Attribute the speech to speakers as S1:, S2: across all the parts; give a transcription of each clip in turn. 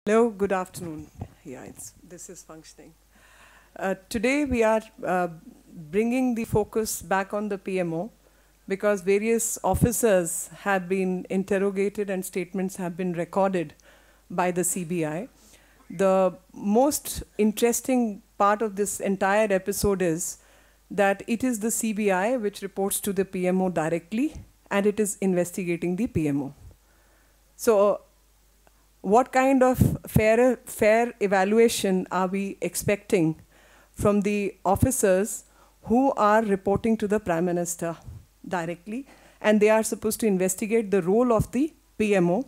S1: Hello, good afternoon. Yeah, this is functioning. Today we are bringing the focus back on the PMO because various officers have been interrogated and statements have been recorded by the CBI. The most interesting part of this entire episode is that it is the CBI which reports to the PMO directly and it is investigating the PMO. So what kind of fair evaluation are we expecting from the officers who are reporting to the Prime Minister directly, and they are supposed to investigate the role of the PMO,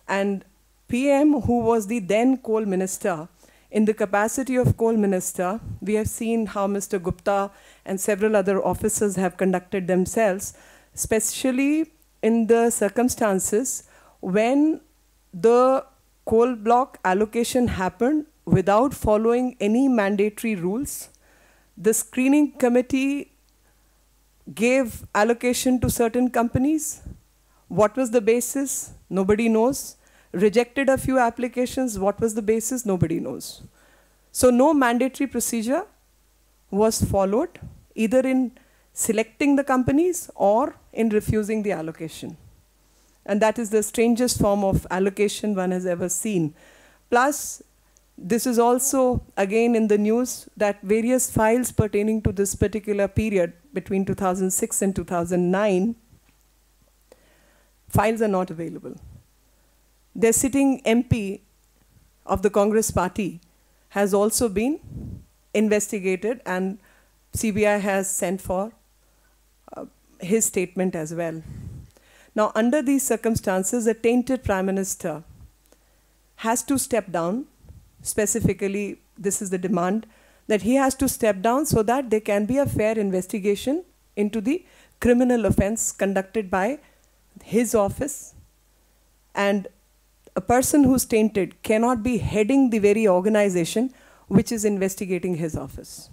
S1: and PM, who was the then coal minister, in the capacity of coal minister, we have seen how Mr. Gupta and several other officers have conducted themselves, especially in the circumstances when the coal block allocation happened without following any mandatory rules. The screening committee gave allocation to certain companies. What was the basis? Nobody knows. Rejected a few applications. What was the basis? Nobody knows. So no mandatory procedure was followed, either in selecting the companies or in refusing the allocation. And that is the strangest form of allocation one has ever seen. Plus, this is also, again, in the news that various files pertaining to this particular period between 2006 and 2009, files are not available. The sitting MP of the Congress party has also been investigated, and CBI has sent for his statement as well. Now, under these circumstances, a tainted Prime Minister has to step down. Specifically, this is the demand, that he has to step down so that there can be a fair investigation into the criminal offense conducted by his office. And a person who's tainted cannot be heading the very organization which is investigating his office.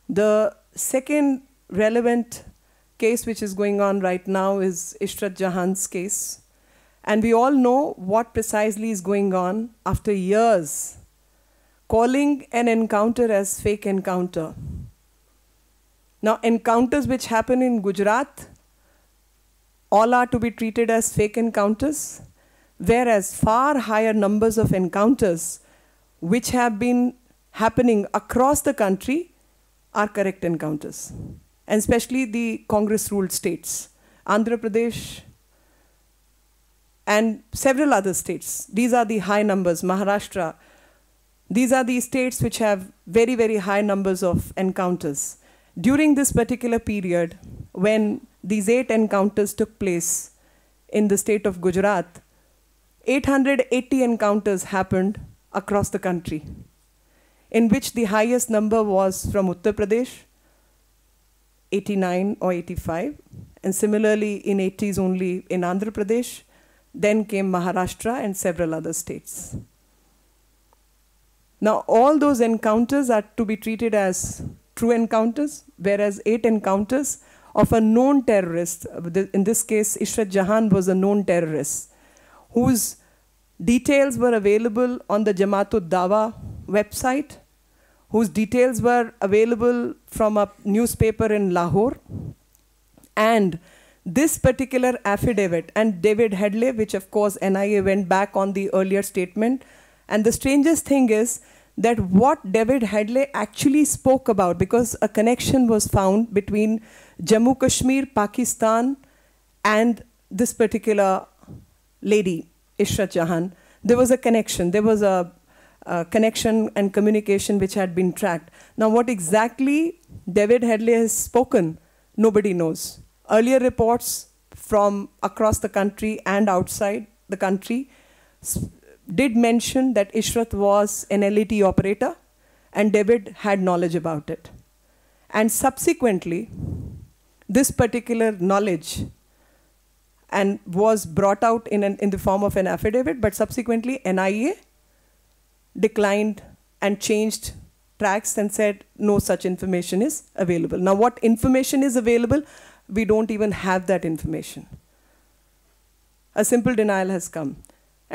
S1: The second relevant case which is going on right now is Ishrat Jahan's case. And we all know what precisely is going on after years, calling an encounter as fake encounter. Now, encounters which happen in Gujarat, all are to be treated as fake encounters, whereas far higher numbers of encounters which have been happening across the country are correct encounters. And especially the Congress-ruled states, Andhra Pradesh and several other states. These are the high numbers, Maharashtra. These are the states which have very, very high numbers of encounters. During this particular period, when these 8 encounters took place in the state of Gujarat, 880 encounters happened across the country, in which the highest number was from Uttar Pradesh, 89 or 85, and similarly in 80s only in Andhra Pradesh, then came Maharashtra and several other states. Now all those encounters are to be treated as true encounters, whereas 8 encounters of a known terrorist, in this case Ishrat Jahan was a known terrorist, whose details were available on the Jamaat-ud-Dawa website, whose details were available from a newspaper in Lahore. And this particular affidavit, and David Headley, which of course NIA went back on the earlier statement. And the strangest thing is that what David Headley actually spoke about, because a connection was found between Jammu Kashmir, Pakistan, and this particular lady, Ishrat Jahan. There was a connection. There was a connection and communication which had been tracked. Now, what exactly David Headley has spoken, nobody knows. Earlier reports from across the country and outside the country did mention that Ishrat was an LET operator and David had knowledge about it. And subsequently, this particular knowledge and was brought out in the form of an affidavit, but subsequently NIA declined and changed tracks and said no such information is available. Now what information is available, we don't even have that information. A simple denial has come.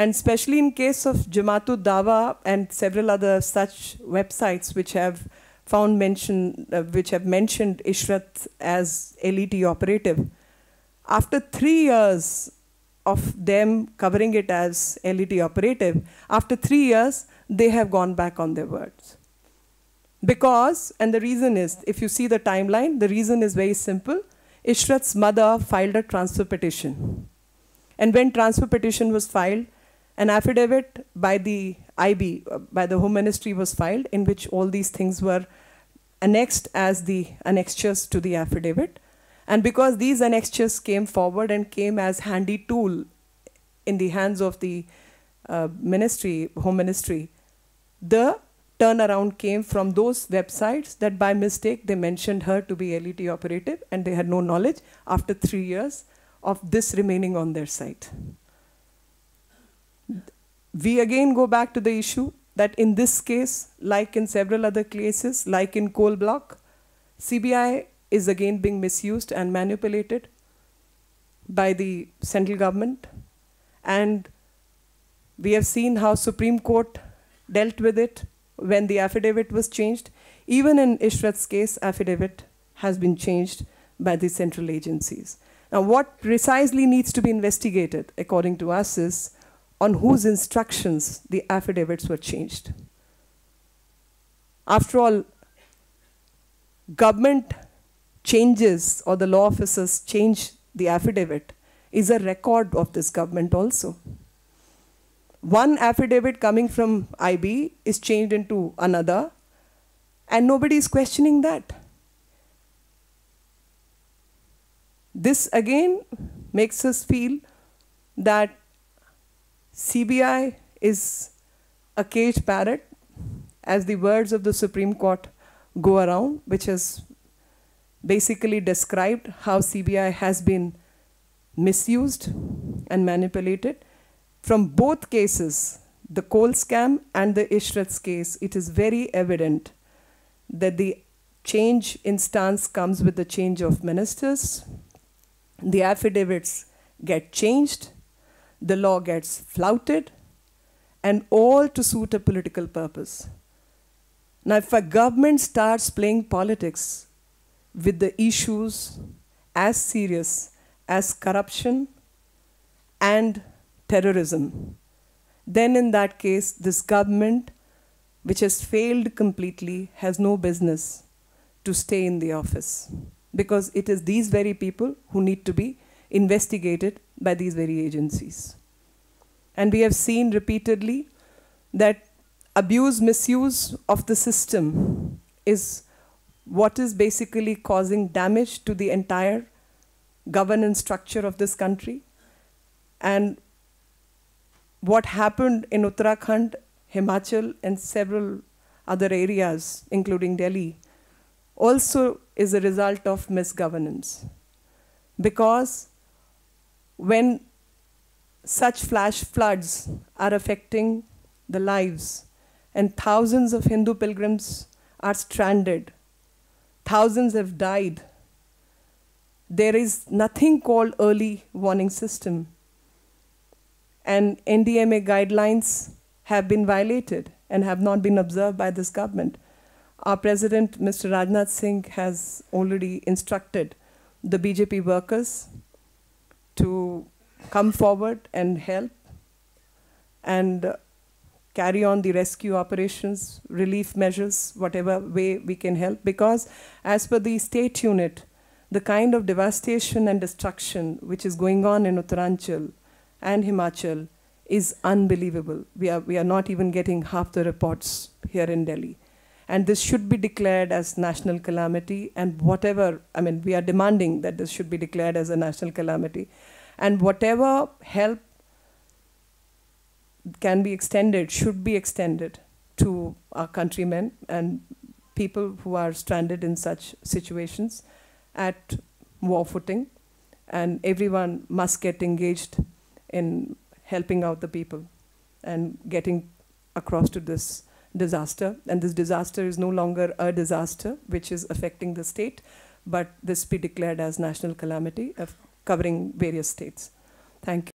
S1: And especially in case of Jamaatu Dawa and several other such websites which have which have mentioned Ishrat as LET operative, after 3 years of them covering it as LET operative, after 3 years, they have gone back on their words. Because, and the reason is, if you see the timeline, the reason is very simple. Ishrat's mother filed a transfer petition. And when transfer petition was filed, an affidavit by the IB, by the Home Ministry was filed, in which all these things were annexed as the annexures to the affidavit. And because these annexures came forward and came as handy tool in the hands of the ministry, Home Ministry, the turnaround came from those websites that by mistake they mentioned her to be LET operative and they had no knowledge after 3 years of this remaining on their site. We again go back to the issue that in this case, like in several other cases, like in coal block, CBI is again being misused and manipulated by the central government. And we have seen how Supreme Court dealt with it when the affidavit was changed. Even in Ishrat's case, affidavit has been changed by the central agencies. Now, what precisely needs to be investigated, according to us, is on whose instructions the affidavits were changed. After all, government changes or the law officers change the affidavit is a record of this government also. One affidavit coming from IB is changed into another, and nobody is questioning that. This again makes us feel that CBI is a caged parrot, as the words of the Supreme Court go around, which has basically described how CBI has been misused and manipulated. From both cases, the coal scam and the Ishrat's case, it is very evident that the change in stance comes with the change of ministers. The affidavits get changed, the law gets flouted, and all to suit a political purpose. Now, if a government starts playing politics with the issues as serious as corruption and terrorism, then in that case, this government, which has failed completely, has no business to stay in the office. Because it is these very people who need to be investigated by these very agencies. And we have seen repeatedly that abuse, misuse of the system is what is basically causing damage to the entire governance structure of this country. And what happened in Uttarakhand, Himachal, and several other areas, including Delhi, also is a result of misgovernance. Because when such flash floods are affecting the lives and thousands of Hindu pilgrims are stranded, thousands have died, there is nothing called early warning system. And NDMA guidelines have been violated and have not been observed by this government. Our President, Mr. Rajnath Singh, has already instructed the BJP workers to come forward and help and carry on the rescue operations, relief measures, whatever way we can help. Because as per the state unit, the kind of devastation and destruction which is going on in Uttaranchal and Himachal is unbelievable. We are not even getting half the reports here in Delhi. And this should be declared as national calamity, and whatever, I mean, we are demanding that this should be declared as a national calamity. And whatever help can be extended, should be extended to our countrymen and people who are stranded in such situations at war footing. And everyone must get engaged in helping out the people and getting across to this disaster. And this disaster is no longer a disaster which is affecting the state, but this be declared as national calamity, covering various states. Thank you.